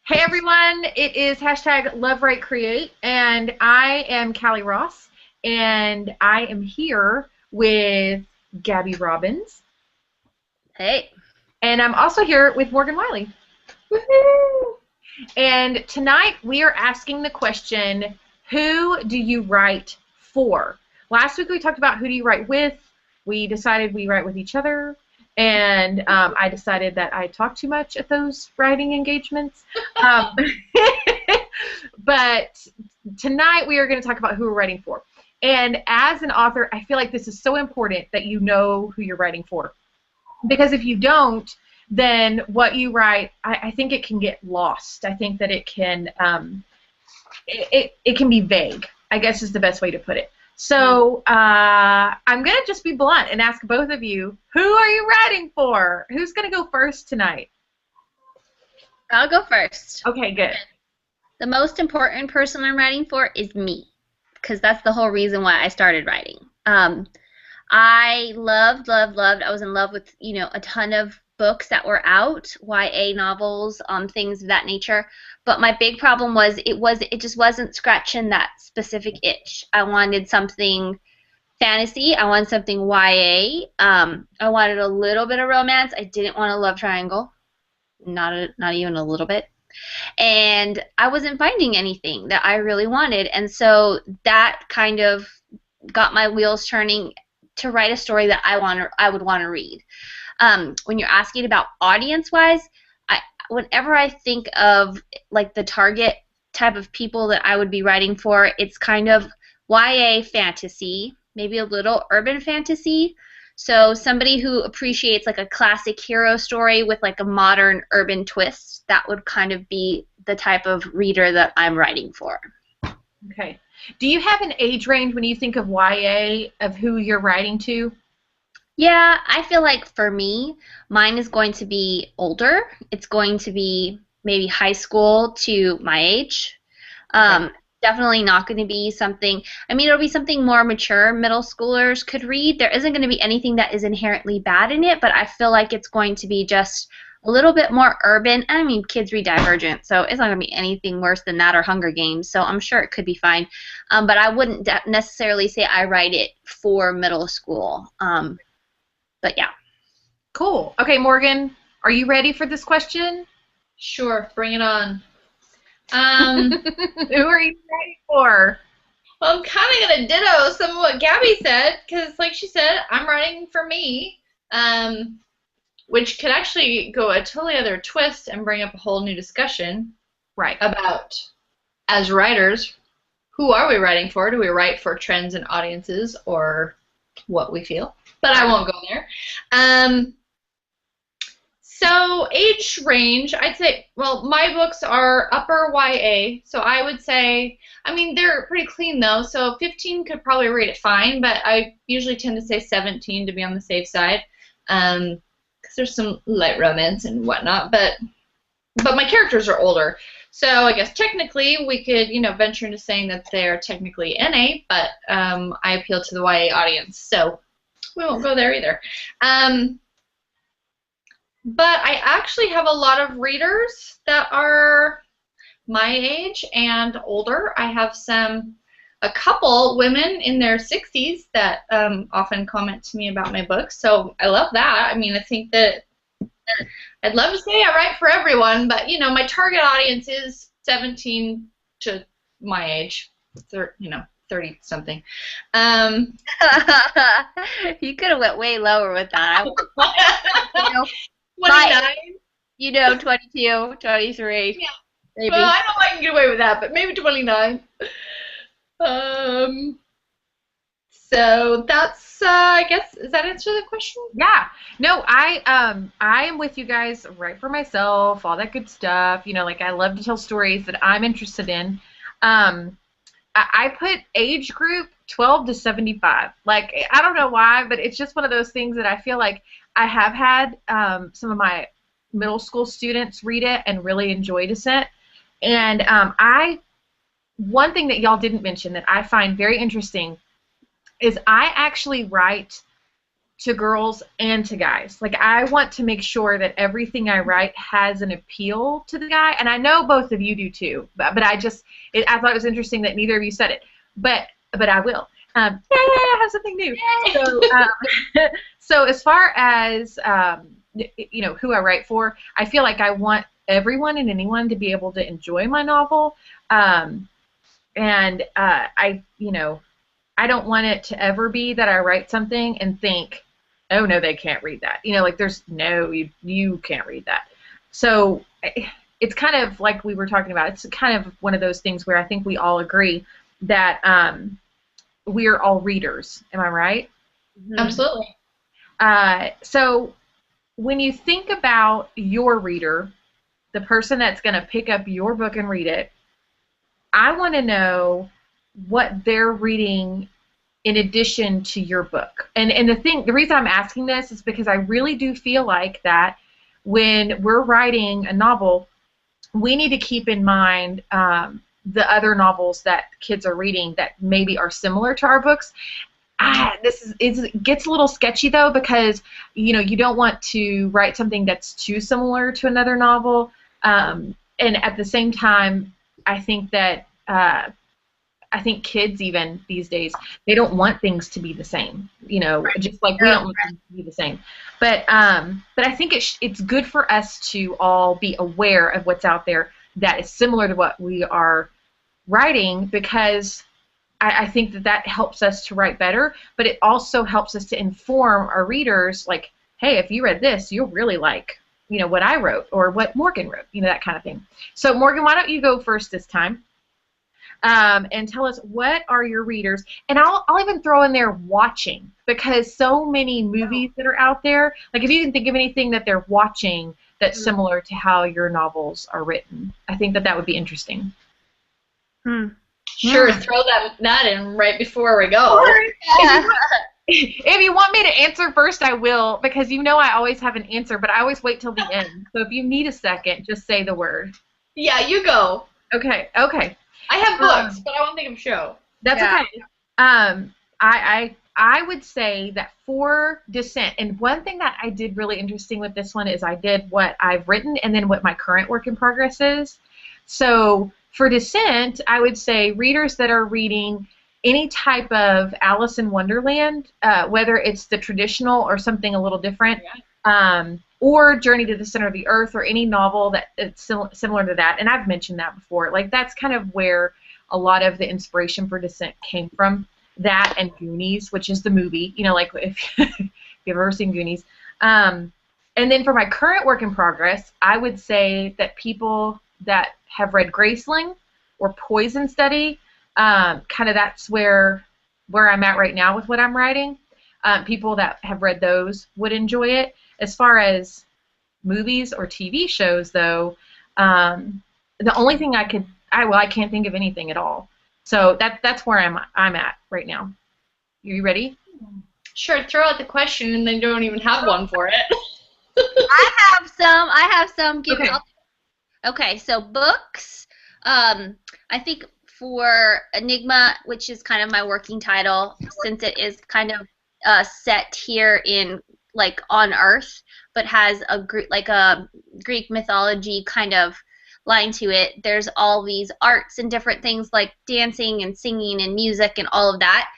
Hey everyone, it is hashtag Love Write Create, and I am Kallie Ross, and I am here with Gaby Robbins, Hey. and I'm also here with Morgan Wylie. Woohoo! And tonight we are asking the question, who do you write for? Last week we talked about who do you write with. We decided we write with each other, and I decided that I talk too much at those writing engagements. Um, but tonight we are going to talk about who we're writing for. And as an author, I feel like this is so important that you know who you're writing for. Because if you don't, then what you write, I think it can get lost. I think that it can be vague, I guess is the best way to put it. So I'm going to just be blunt and ask both of you, who are you writing for? Who's going to go first tonight? I'll go first. Okay, good. The most important person I'm writing for is me, because that's the whole reason why I started writing. I loved, I was in love with, a ton of books that were out, YA novels, things of that nature. But my big problem was it just wasn't scratching that specific itch. I wanted something fantasy. I wanted something YA. I wanted a little bit of romance. I didn't want a love triangle, not even a little bit. And I wasn't finding anything that I really wanted, and so that kind of got my wheels turning to write a story that I would want to read. When you're asking about audience-wise, whenever I think of like the target type of people that I would be writing for, it's kind of YA fantasy, maybe a little urban fantasy. So somebody who appreciates like a classic hero story with like a modern urban twist, that would kind of be the type of reader that I'm writing for. Okay. Do you have an age range when you think of YA of who you're writing to? Yeah, I feel like for me, mine is going to be older. It's going to be maybe high school to my age. Okay. Definitely not going to be something, it'll be something more mature middle schoolers could read. There isn't going to be anything that is inherently bad in it, but I feel like it's going to be just a little bit more urban. Kids read Divergent, so it's not going to be anything worse than that or Hunger Games, so I'm sure it could be fine. But I wouldn't necessarily say I write it for middle school. But yeah. Cool. Okay, Morgan, are you ready for this question? Sure, bring it on. Who are you writing for? Well, I'm kind of going to ditto some of what Gaby said, because like she said, I'm writing for me, which could actually go a totally other twist and bring up a whole new discussion about, as writers, who are we writing for? Do we write for trends and audiences or what we feel? But I won't go there. So age range, I'd say, well, my books are upper YA, so I would say, they're pretty clean though, so 15 could probably read it fine, but I usually tend to say 17 to be on the safe side, because there's some light romance and whatnot, but my characters are older, so I guess technically we could, venture into saying that they're technically NA, but I appeal to the YA audience, so we won't go there either. But I actually have a lot of readers that are my age and older. I have a couple women in their 60s that often comment to me about my books, so I love that. I think that I'd love to say I write for everyone, but my target audience is 17 to my age, 30-something. You could have went way lower with that. 29? 22, 23. Yeah. Maybe. Well, I know I can get away with that, but maybe 29. So that's, I guess, does that answer the question? Yeah. No, I am with you guys, write for myself, all that good stuff. I love to tell stories that I'm interested in. I put age group 12 to 75. I don't know why, but it's just one of those things that I feel like I have had some of my middle school students read it and really enjoy Descent. And one thing that y'all didn't mention that I find very interesting is I actually write to girls and to guys. Like, I want to make sure that everything I write has an appeal to the guy, and I know both of you do too. But I thought it was interesting that neither of you said it. But I will. Yay! I have something new. So, so as far as who I write for, I feel like I want everyone and anyone to be able to enjoy my novel, and I don't want it to ever be that I write something and think, oh no, they can't read that. Like there's no, you can't read that. So it's kind of like we were talking about. It's kind of one of those things where I think we all agree that we're all readers. Am I right? Absolutely. So when you think about your reader, the person that's going to pick up your book and read it, I want to know what they're reading in addition to your book. And the reason I'm asking this is because I really do feel like that when we're writing a novel, we need to keep in mind the other novels that kids are reading that maybe are similar to our books. It gets a little sketchy though, because you don't want to write something that's too similar to another novel, and at the same time, I think that I think kids even these days, they don't want things to be the same, just like we don't want things to be the same. But I think it's good for us to all be aware of what's out there that is similar to what we are writing, because I think that helps us to write better, but it also helps us to inform our readers, like, hey, if you read this, you'll really like, what I wrote or what Morgan wrote, that kind of thing. So Morgan, why don't you go first this time? And tell us, what are your readers, and I'll even throw in there watching, because so many movies that are out there, like if you can think of anything that they're watching that's similar to how your novels are written, I think that would be interesting. Sure, throw that in right before we go. If you want me to answer first, I will, because I always have an answer, but I always wait till the end. So if you need a second, just say the word. Yeah, you go. Okay. I have books, but I won't think of show. That's okay. I would say that for Descent, and one thing that I did really interesting with this one is I did what I've written and then what my current work in progress is. So for Descent, I would say readers that are reading any type of Alice in Wonderland, whether it's the traditional or something a little different, or Journey to the Center of the Earth, or any novel that's similar to that. And I've mentioned that before. Like, that's kind of where a lot of the inspiration for Descent came from. That and Goonies, which is the movie. Like if you've ever seen Goonies. And then for my current work in progress, I would say that people that have read Graceling or Poison Study, kind of that's where I'm at right now with what I'm writing. People that have read those would enjoy it. As far as movies or TV shows, though, the only thing I can't think of anything at all. So that's where I'm at right now. Are you ready? Sure, throw out the question, and then don't even have one for it. I have some. Okay. Okay, so books. I think for Enigma, which is kind of my working title, since it is kind of set here in on Earth, but has a Greek mythology kind of line to it. There's all these arts and different things like dancing and singing and music and all of that.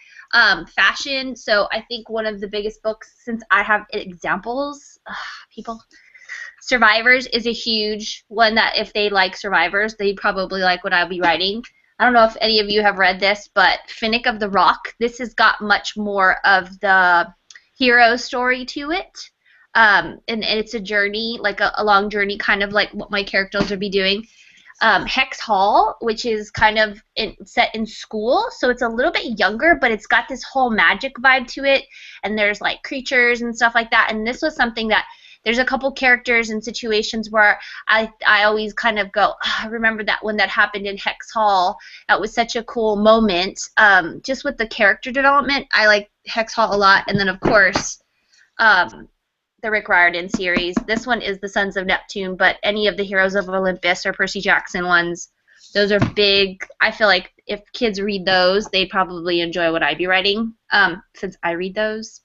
Fashion. So I think one of the biggest books, since I have examples, Survivors is a huge one that if they like Survivors, they probably like what I'll be writing. I don't know if any of you have read this, but Finnick of the Rock, this has got much more of the hero story to it. And it's a journey, a long journey, kind of like what my characters would be doing. Hex Hall, which is kind of set in school, so it's a little bit younger, but it's got this whole magic vibe to it, and there's creatures and stuff like that. And this was something that there's a couple characters and situations where I always kind of go, I remember that when that happened in Hex Hall. That was such a cool moment. Just with the character development, I like Hex Hall a lot. And then, of course, the Rick Riordan series. This one is the Sons of Neptune, but any of the Heroes of Olympus or Percy Jackson ones, those are big. I feel like if kids read those, they'd probably enjoy what I'd be writing, since I read those.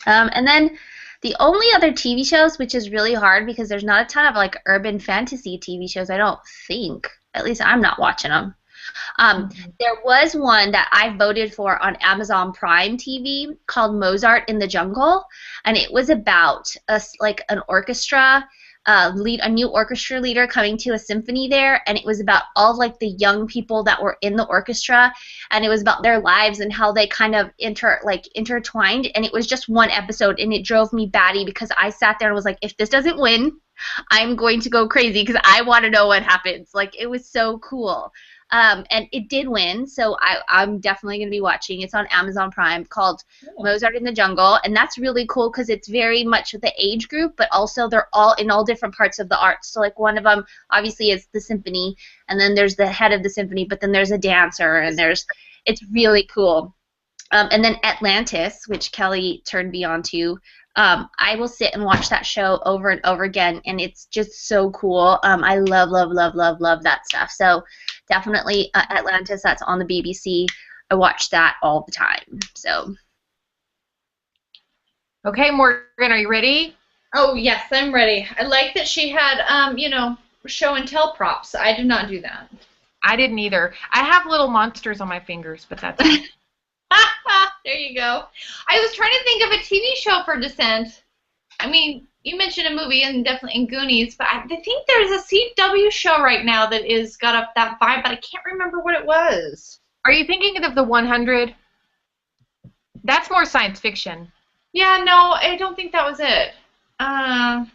And then the only other TV shows, which is really hard because there's not a ton of like urban fantasy TV shows, I don't think. At least I'm not watching them. There was one that I voted for on Amazon Prime TV called Mozart in the Jungle, and it was about like an orchestra a new orchestra leader coming to a symphony there, and it was about all like the young people that were in the orchestra, and it was about their lives and how they kind of intertwined, and it was just one episode, and it drove me batty because I sat there and was like, if this doesn't win, I'm going to go crazy because I want to know what happens. Like, it was so cool. And it did win, so I'm definitely going to be watching. It's on Amazon Prime, called Mozart in the Jungle, and that's really cool because it's very much the age group, but also they're all in all different parts of the arts. So, like, one of them obviously is the symphony, and then there's the head of the symphony, but then there's a dancer, and it's really cool. And then Atlantis, which Kelly turned me on to. I will sit and watch that show over and over again, and it's just so cool. I love, love, love, love, love that stuff. So definitely Atlantis, that's on the BBC. I watch that all the time. So. Okay, Morgan, are you ready? Oh, yes, I'm ready. I like that she had, show and tell props. I did not do that. I didn't either. I have little monsters on my fingers, but that's it. There you go. I was trying to think of a TV show for Descent. I mean, you mentioned a movie and definitely in Goonies, but I think there's a CW show right now that is got up that vibe, but I can't remember what it was. Are you thinking of the 100? That's more science fiction. Yeah, no, I don't think that was it. I'll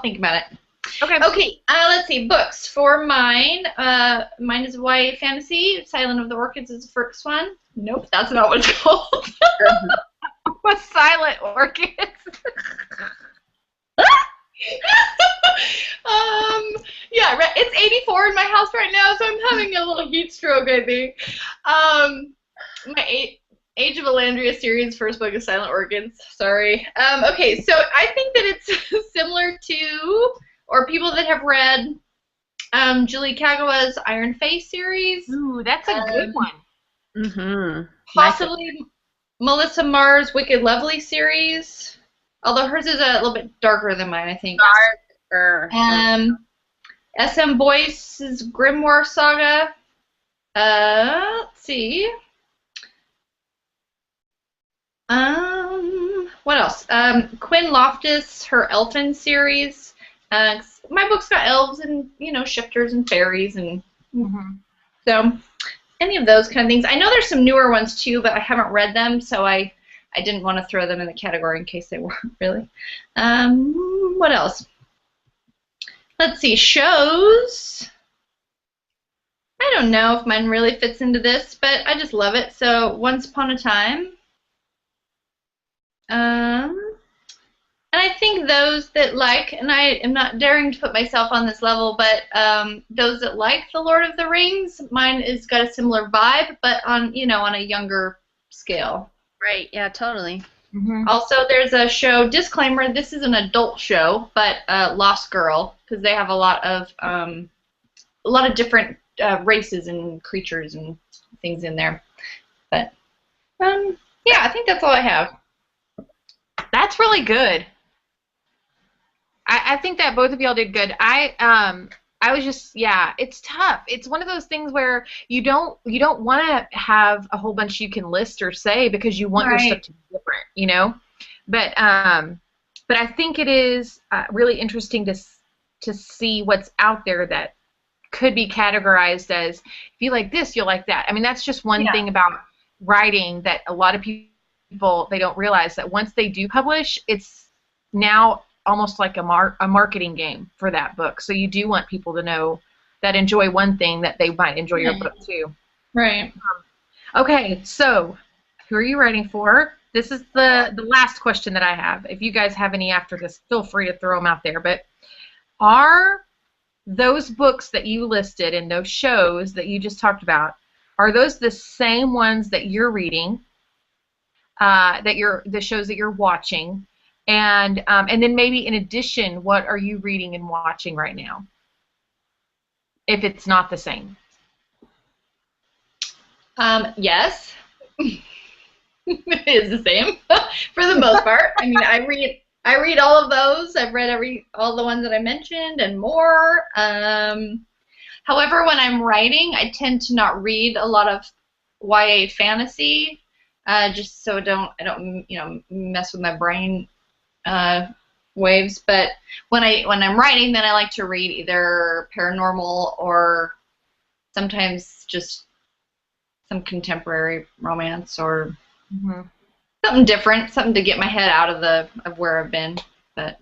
think about it. Okay. Let's see. Books for mine. Mine is YA fantasy. Silent of the Orchids is the first one. Nope, that's not what it's called. What's Silent Orchids? Yeah, it's 84 in my house right now, so I'm having a little heat stroke, I think. My Age of Elandria series, first book is Silent Orchids. Sorry. Okay, so I think that it's similar to, or people that have read Julie Kagawa's Iron Face series. Ooh, that's a good one. Mm-hmm. Possibly Melissa Marr's Wicked Lovely series, although hers is a little bit darker than mine, I think. Darker. SM Boyce's Grimoire Saga. Let's see. What else? Quinn Loftus, her Elfin series. My book's got elves and, shifters and fairies, and so any of those kind of things. I know there's some newer ones too, but I haven't read them, so I didn't want to throw them in the category in case they weren't really. What else? Let's see, shows. I don't know if mine really fits into this, but I just love it. So, Once Upon a Time. And I think those that like, and I am not daring to put myself on this level, but those that like The Lord of the Rings, mine has got a similar vibe, but on a younger scale. Right, yeah, totally. Mm-hmm. Also, there's a show, disclaimer, this is an adult show, but Lost Girl, because they have a lot of different races and creatures and things in there. But, yeah, I think that's all I have. That's really good. I think that both of y'all did good. I was just, it's tough. It's one of those things where you don't want to have a whole bunch you can list or say because you want your stuff to be different, But I think it is really interesting to see what's out there that could be categorized as, if you like this, you'll like that. I mean, that's just one thing about writing that a lot of people, they don't realize that once they do publish, it's now almost like a marketing game for that book. So you do want people to know that enjoy one thing that they might enjoy your book too. Right. Okay, so who are you writing for? This is the last question that I have. If you guys have any after this, feel free to throw them out there. But are those books that you listed and those shows that you just talked about, are those the same ones that you're reading, the shows that you're watching? And then maybe in addition, what are you reading and watching right now? If it's not the same. Yes. is the same for the most part. I mean, I read all of those. I've read all the ones that I mentioned and more. However, when I'm writing, I tend to not read a lot of YA fantasy, just so I don't mess with my brain waves. But when I'm writing, then I like to read either paranormal or sometimes just some contemporary romance or something different, something to get my head out of where I've been. But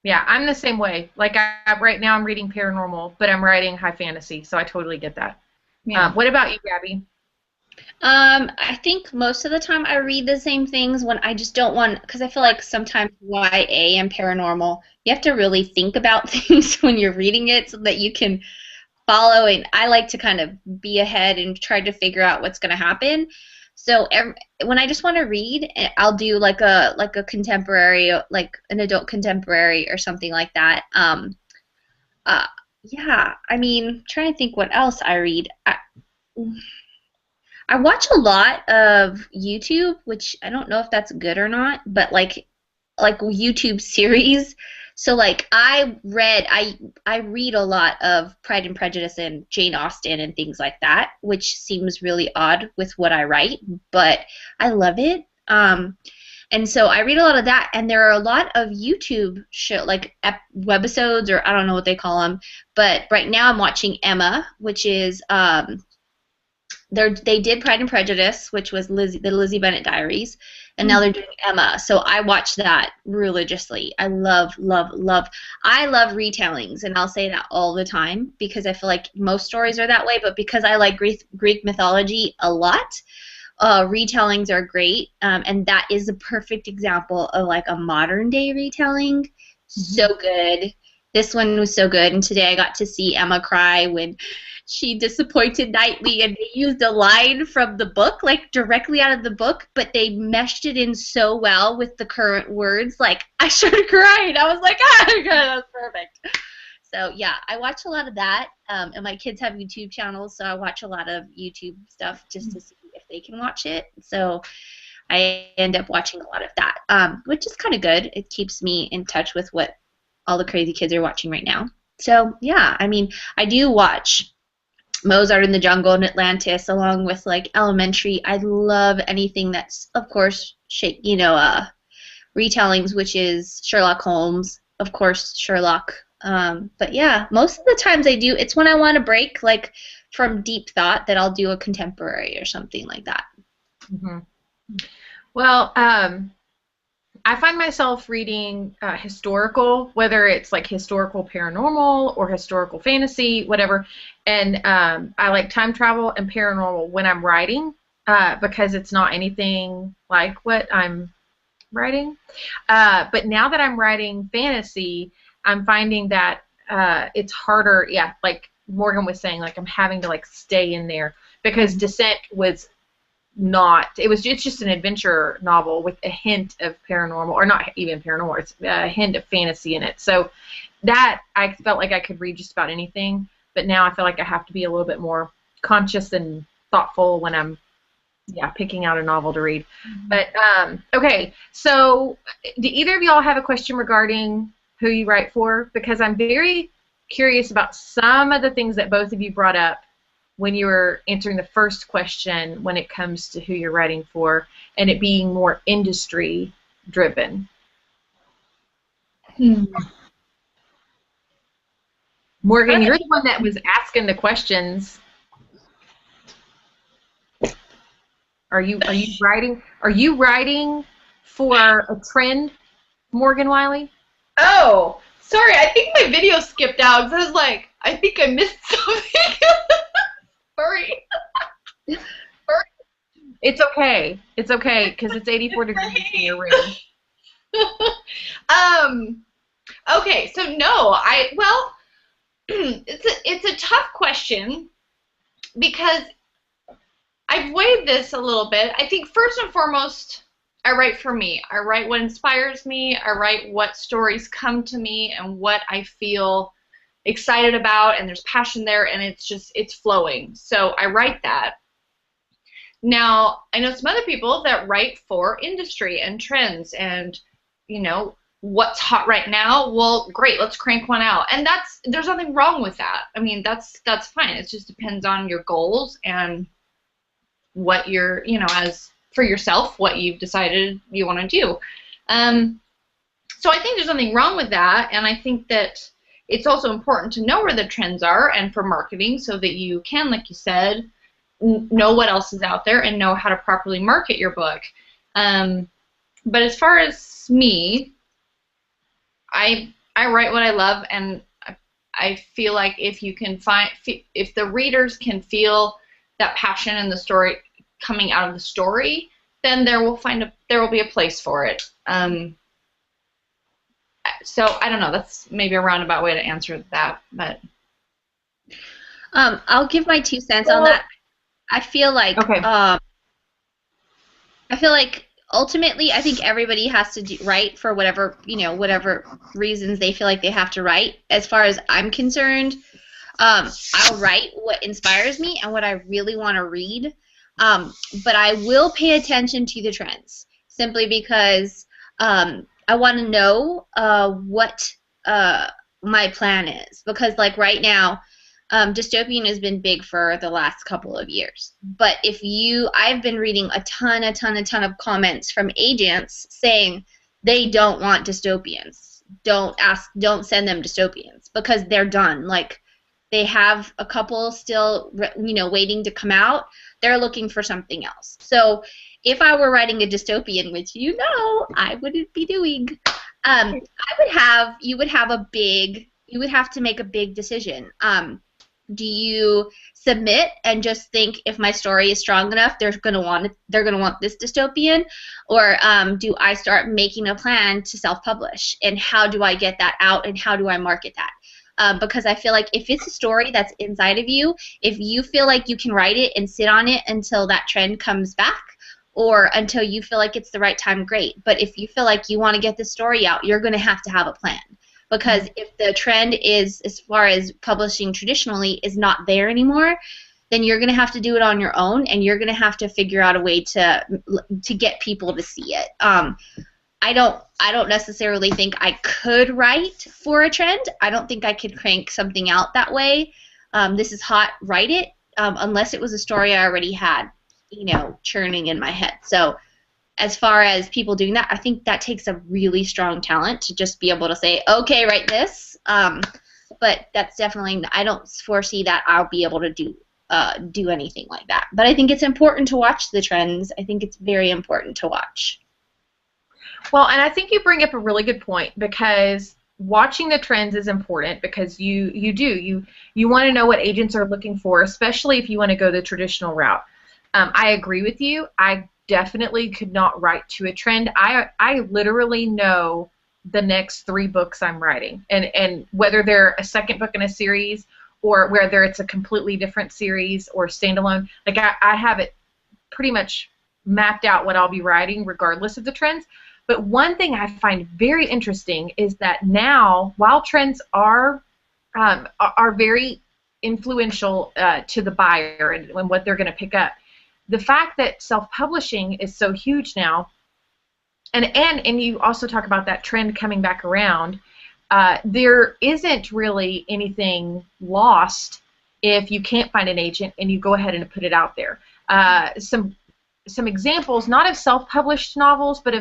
yeah, I'm the same way. Like right now I'm reading paranormal, but I'm writing high fantasy, so I totally get that. yeah. What about you, Gabby? I think most of the time I read the same things when I just don't want, because I feel like sometimes YA and paranormal, you have to really think about things when you're reading it so that you can follow, and I like to kind of be ahead and try to figure out what's going to happen. So when I just want to read, I'll do like a contemporary, like an adult contemporary or something like that. Yeah, I mean, trying to think what else I read. I watch a lot of YouTube, which I don't know if that's good or not, but like YouTube series. So like I read a lot of Pride and Prejudice and Jane Austen and things like that, which seems really odd with what I write, but I love it. And so I read a lot of that, and there are a lot of YouTube webisodes, or I don't know what they call them, but right now I'm watching Emma, which is they did Pride and Prejudice, which was the Lizzie Bennet Diaries, and now they're doing Emma. So I watch that religiously. I love retellings, and I'll say that all the time because I feel like most stories are that way, but because I like Greek mythology a lot, retellings are great, and that is a perfect example of like a modern day retelling. So good. This one was so good, and today I got to see Emma cry when she disappointed Knightley, and they used a line from the book, like directly out of the book, but they meshed it in so well with the current words. Like, I started crying. I was like, oh, God, that was perfect. So, yeah, I watch a lot of that, and my kids have YouTube channels, so I watch a lot of YouTube stuff just to see if they can watch it. So I end up watching a lot of that, which is kind of good. It keeps me in touch with what all the crazy kids are watching right now. So, yeah, I mean, I do watch Mozart in the Jungle and Atlantis, along with like Elementary. I love anything that's, of course, retellings, which is Sherlock Holmes, of course, Sherlock. But yeah, most of the times I do. It's when I want to break, like from deep thought, that I'll do a contemporary or something like that. Well, I find myself reading historical, whether it's like historical paranormal or historical fantasy, whatever. And I like time travel and paranormal when I'm writing because it's not anything like what I'm writing. But now that I'm writing fantasy, I'm finding that it's harder. Yeah, like Morgan was saying, like I'm having to like stay in there because Descent was it's just an adventure novel with a hint of paranormal, or not even paranormal, it's a hint of fantasy in it. So that I felt like I could read just about anything, but now I feel like I have to be a little bit more conscious and thoughtful when I'm picking out a novel to read. But okay, so do either of y'all have a question regarding who you write for? Because I'm very curious about some of the things that both of you brought up when you were answering the first question when it comes to who you're writing for and it being more industry driven. Morgan, you're the one that was asking the questions. Are you writing for a trend, Morgan Wylie? Oh, sorry, I think my video skipped out because I was like, I think I missed something. Sorry. It's okay. It's okay because it's 84 degrees in your room. Okay, so no, it's a tough question because I've weighed this a little bit. I think first and foremost, I write for me. I write what inspires me. I write what stories come to me and what I feel excited about, and there's passion there, and it's flowing. So I write that. Now, I know some other people that write for industry and trends and, what's hot right now. Well, great, let's crank one out. And there's nothing wrong with that. I mean, that's fine. It just depends on your goals and what you're, as for yourself, what you've decided you want to do. So I think there's nothing wrong with that, and I think that it's also important to know where the trends are and for marketing so that you can, like you said, know what else is out there and know how to properly market your book. But as far as me, I write what I love, and I feel like if the readers can feel that passion in the story coming out of the story, then there will be a place for it. So I don't know. That's maybe a roundabout way to answer that, but I'll give my 2 cents on that. I feel like Okay. Ultimately, I think everybody has to write for whatever reasons they feel like they have to write. As far as I'm concerned, I'll write what inspires me and what I really want to read. But I will pay attention to the trends simply because I want to know what my plan is. Because like right now, dystopian has been big for the last couple of years. But I've been reading a ton of comments from agents saying they don't want dystopians. Don't send them dystopians because they're done. Like they have a couple still, waiting to come out. They're looking for something else. So if I were writing a dystopian, which I wouldn't be doing, you would have to make a big decision. Do you submit and just think if my story is strong enough, they're gonna want this dystopian, or do I start making a plan to self-publish? And how do I get that out? And how do I market that? Because I feel like if it's a story that's inside of you, if you feel like you can write it and sit on it until that trend comes back, or until you feel like it's the right time, great. But if you feel like you want to get the story out, you're going to have a plan. Because if the trend is, as far as publishing traditionally, is not there anymore, then you're going to have to do it on your own, and you're going to have to figure out a way to get people to see it. I don't necessarily think I could write for a trend. I don't think I could crank something out that way. This is hot, write it, unless it was a story I already had, churning in my head. So as far as people doing that, I think that takes a really strong talent to just be able to say, okay, write this. But that's definitely, I don't foresee that I'll be able to do anything like that. But I think it's important to watch the trends. I think it's very important to watch. Well, and I think you bring up a really good point, because watching the trends is important, because you want to know what agents are looking for, especially if you want to go the traditional route. I agree with you. I definitely could not write to a trend. I literally know the next 3 books I'm writing, and whether they're a second book in a series or whether it's a completely different series or standalone, like I have it pretty much mapped out what I'll be writing regardless of the trends. But one thing I find very interesting is that now, while trends are very influential to the buyer and what they're going to pick up, the fact that self-publishing is so huge now, and you also talk about that trend coming back around, there isn't really anything lost if you can't find an agent and you go ahead and put it out there. Some examples, not of self-published novels, but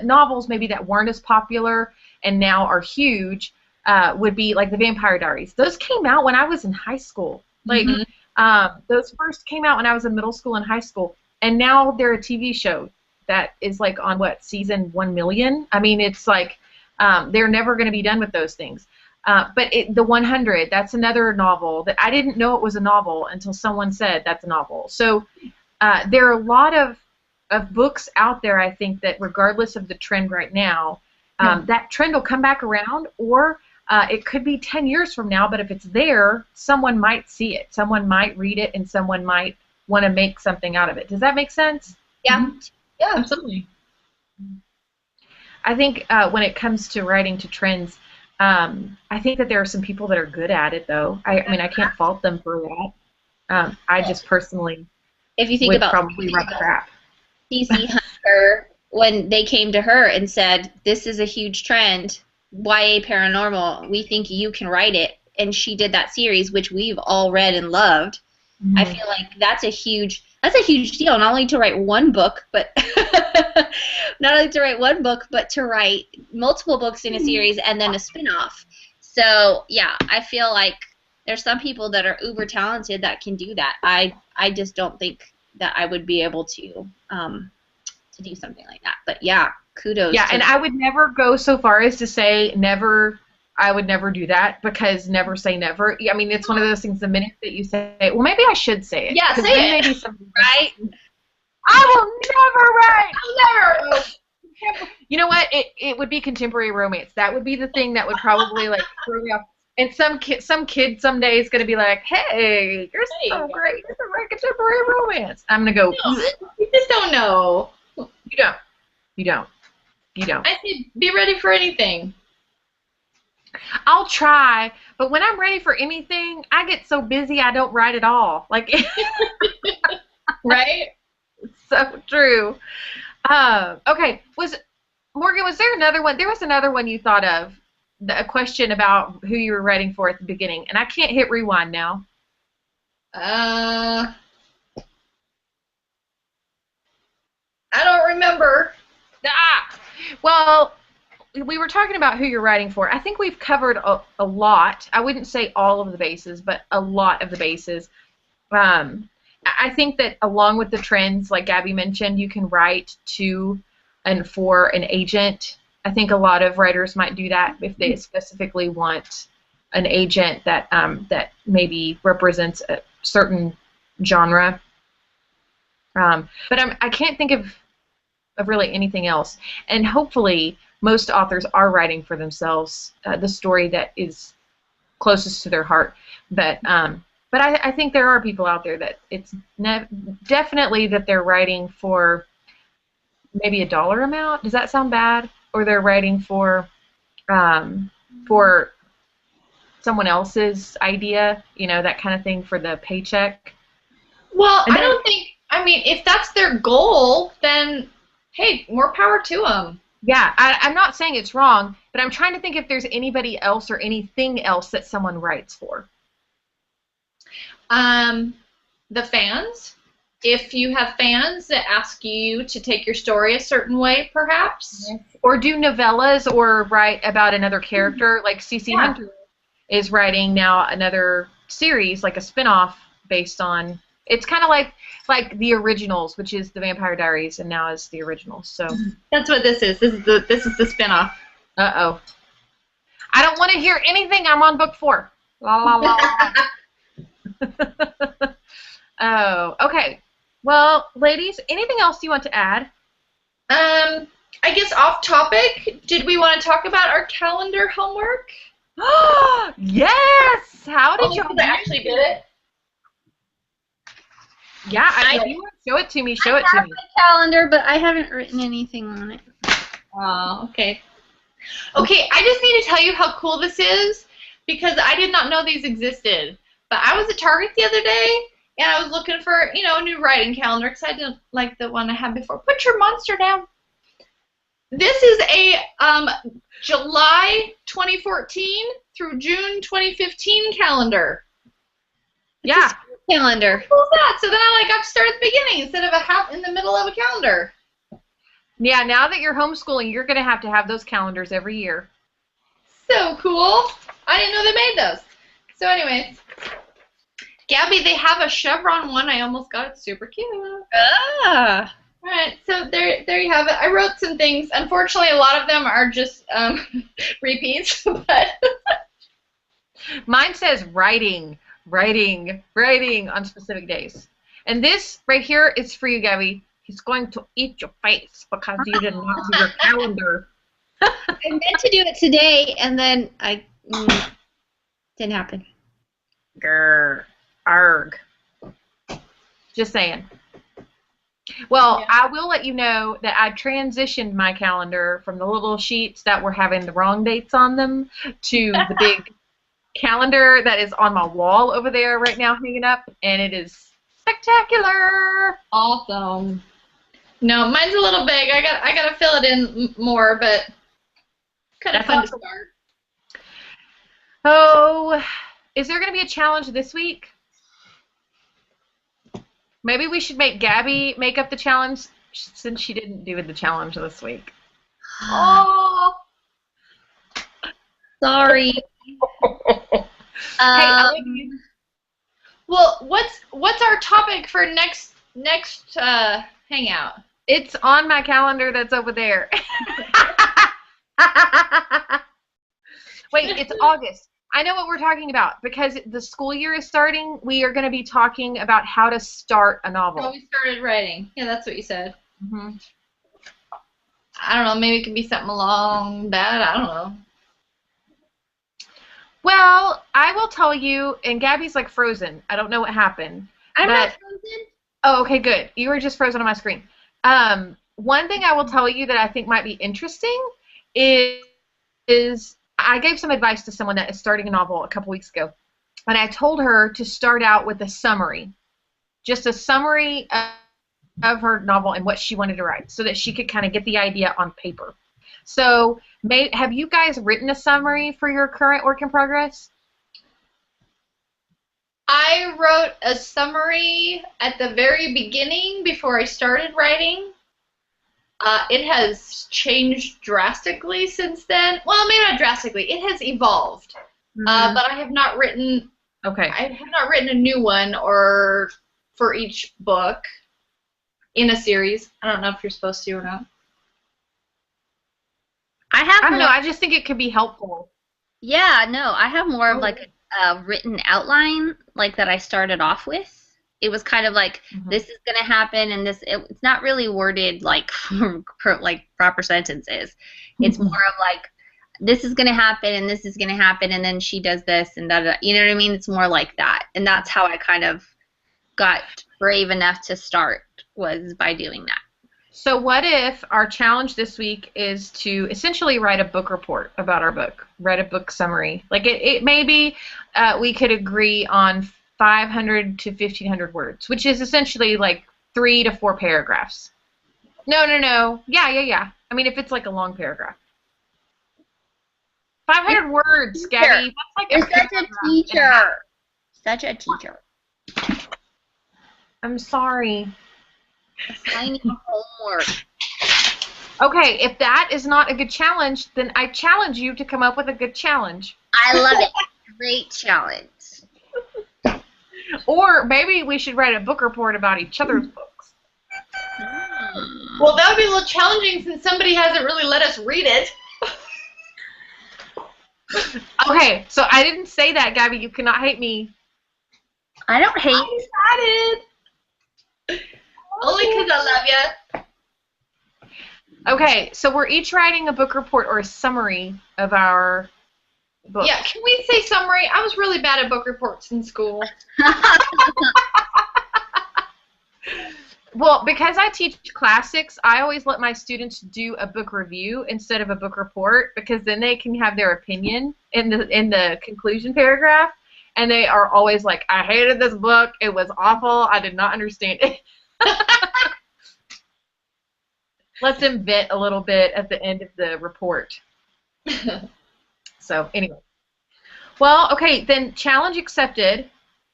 novels maybe that weren't as popular and now are huge, would be like the Vampire Diaries. Those came out when I was in high school. Like, those first came out when I was in middle school and high school, and now they're a TV show that is like on season 1 million. I mean, it's like they're never going to be done with those things. But the 100, that's another novel that I didn't know it was a novel until someone said that's a novel. So there are a lot of books out there, I think, that regardless of the trend right now, that trend will come back around, or it could be 10 years from now, but if it's there, someone might see it. Someone might read it, and someone might want to make something out of it. Does that make sense? Yeah. Yeah, absolutely. I think when it comes to writing to trends, I think that there are some people that are good at it, though. I mean, I can't fault them for that. I just personally If you think would about probably run crap. CC Hunter, when they came to her and said, "This is a huge trend, YA paranormal. We think you can write it," and she did that series, which we've all read and loved. Mm-hmm. I feel like that's a huge deal. Not only to write one book, but to write multiple books in a series and then a spin-off. So yeah, I feel like there's some people that are uber talented that can do that. I just don't think that I would be able to do something like that. But yeah, kudos. Yeah, and I would never go so far as to say never. I would never do that, because never say never. I mean, it's one of those things. The minute that you say, well, maybe I should say it. Yeah, say it. Maybe right? I will never write. I'll never. You know what? It would be contemporary romance. That would be the thing that would probably like throw me off. And some kid someday is going to be like, "Hey, you're so great. You're so great contemporary romance." I'm going to go. No, you just don't know. You don't. I say be ready for anything. I'll try, but when I'm ready for anything, I get so busy I don't write at all. Like, right? So true. Okay, Morgan, was there another one? There was another one you thought of, a question about who you were writing for at the beginning, and I can't hit rewind now. I don't remember. Well, we were talking about who you're writing for. I think we've covered a lot. I wouldn't say all of the bases, but a lot of the bases. I think that along with the trends, like Gaby mentioned, you can write to and for an agent. I think a lot of writers might do that if they specifically want an agent that that maybe represents a certain genre. But I can't think of really anything else. And hopefully most authors are writing for themselves, the story that is closest to their heart. But I think there are people out there that it's definitely that they're writing for maybe a dollar amount. Does that sound bad? Or they're writing for someone else's idea, you know, that kind of thing, for the paycheck. Well, I don't think. I mean, if that's their goal, then hey, more power to them. Yeah, I'm not saying it's wrong, but I'm trying to think if there's anybody else or anything else that someone writes for. The fans. If you have fans that ask you to take your story a certain way, perhaps. Yes. Or do novellas or write about another character, like CC Hunter is writing now another series, like a spin-off based on. It's kind of like the originals, which is the Vampire Diaries, and now is the originals. So that's what this is. This is the spin-off. Uh-oh. I don't want to hear anything. I'm on book 4. La la la. Oh, okay. Well, ladies, anything else you want to add? I guess off topic, did we want to talk about our calendar homework? Yes! How did you actually did it? Yeah, if you want to show it to me, show it to me. I have the calendar, but I haven't written anything on it. Oh, okay. Okay, I just need to tell you how cool this is, because I did not know these existed. But I was at Target the other day, and I was looking for, you know, a new writing calendar, because I didn't like the one I had before. Put your monster down. This is a July 2014 through June 2015 calendar. Yeah. Calendar. What was that? So then I got to start at the beginning instead of a half in the middle of a calendar. Yeah, now that you're homeschooling, you're going to have those calendars every year. So cool. I didn't know they made those. So anyways, Gaby, they have a chevron one. I almost got it. Super cute. Ah. All right, so there you have it. I wrote some things. Unfortunately, a lot of them are just repeats, but mine says writing on specific days. And this right here is for you, Gaby. He's going to eat your face because you did not do your calendar. I meant to do it today, and then didn't happen. Grr. Arg. Just saying. Well, yeah. I will let you know that I transitioned my calendar from the little sheets that were having the wrong dates on them to the big calendar that is on my wall over there right now hanging up, and it is spectacular. Awesome. No, mine's a little big. I gotta fill it in more, but kind of That's fun awesome. to start. Oh, is there going to be a challenge this week? Maybe we should make Gaby make up the challenge since she didn't do the challenge this week. Oh, Sorry. Hey, I love Um, you. well, what's our topic for next hangout? It's on my calendar that's over there. Wait, it's August. I know what we're talking about because the school year is starting. We are going to be talking about how to start a novel. How we started writing. Yeah, that's what you said. Mm-hmm. I don't know. Maybe it could be something along that. I don't know. Well, I will tell you, and Gabby's like frozen. I don't know what happened. I'm but, not frozen. Oh, okay, good. You were just frozen on my screen. One thing I will tell you that I think might be interesting is I gave some advice to someone that is starting a novel a couple weeks ago, and I told her to start out with a summary, just a summary of her novel and what she wanted to write, so that she could kind of get the idea on paper. So, have you guys written a summary for your current work in progress? I wrote a summary at the very beginning before I started writing. It has changed drastically since then. Well, maybe not drastically. It has evolved. Mm-hmm. But I have not written. Okay. I have not written a new one or for each book in a series. I don't know if you're supposed to or not. I have I don't know. more. I just think it could be helpful. Yeah, no, I have more of like a written outline like that I started off with. It was kind of like this is gonna happen, and it's not really worded like like proper sentences. It's more of like this is gonna happen, and this is gonna happen, and then she does this, and da da. You know what I mean? It's more like that, and that's how I kind of got brave enough to start, was by doing that. So what if our challenge this week is to essentially write a book report about our book, write a book summary. Like it maybe we could agree on 500 to 1,500 words, which is essentially like 3 to 4 paragraphs. No. Yeah. I mean, if it's like a long paragraph. 500 words, Gabby. That's like You're such a teacher. Such a teacher. I'm sorry. Assigning homework. Okay, if that is not a good challenge, then I challenge you to come up with a good challenge. I love it. Great challenge. Or maybe we should write a book report about each other's books. Well, that would be a little challenging since somebody hasn't really let us read it. Okay, so I didn't say that, Gabby. You cannot hate me. I don't hate. I decided. Only because I love you. Okay, so we're each writing a book report or a summary of our book. Yeah, can we say summary? I was really bad at book reports in school. Well, because I teach classics, I always let my students do a book review instead of a book report, because then they can have their opinion in the conclusion paragraph, and they are always like, I hated this book, it was awful, I did not understand it. Let them vent a little bit at the end of the report. So, anyway. Well, okay, then challenge accepted.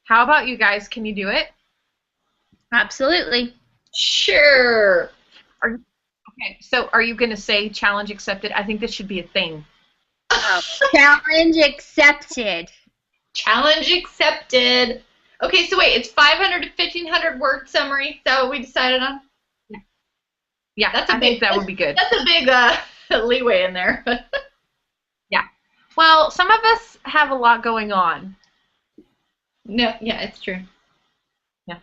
How about you guys? Can you do it? Absolutely. Sure. Okay, so are you going to say challenge accepted? I think this should be a thing. Oh, challenge accepted. Challenge accepted. Okay, so wait, it's 500 to 1,500 word summary. Is that what we decided on? Yeah, I think that would be good. That's a big leeway in there. Yeah. Well, some of us have a lot going on. No, yeah, it's true. Yeah.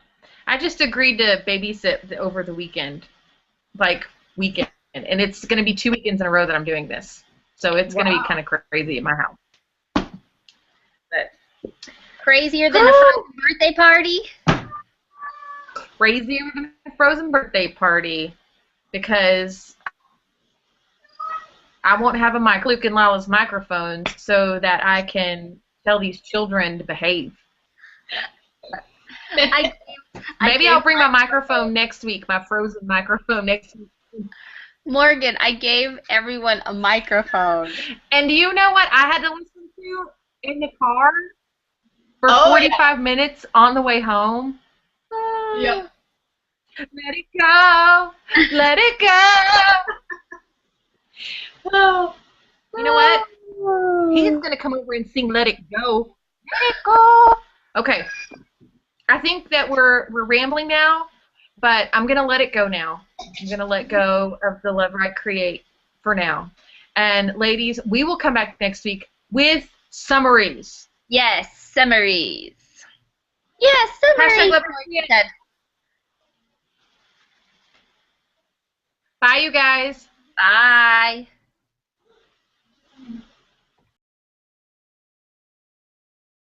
I just agreed to babysit over the weekend. Like, weekend. And it's going to be 2 weekends in a row that I'm doing this. So it's going to be kind of crazy at my house. But Crazier than a frozen birthday party? Crazier than a frozen birthday party. Because I won't have a mic. Luke and Lila's microphones so that I can tell these children to behave. Maybe I'll bring my microphone next week, my frozen microphone next week. Morgan, I gave everyone a microphone. And do you know what I had to listen to in the car for Oh, 45 minutes on the way home? Yep. Let it go. Let it go. Oh. You know what? He's going to come over and sing Let It Go. Let it go. Okay. I think that we're rambling now, but I'm going to let it go now. I'm going to let go of the love I create for now. And ladies, we will come back next week with summaries. Yes, summaries. Yes, Hashtag summaries. love create. Bye, you guys. Bye.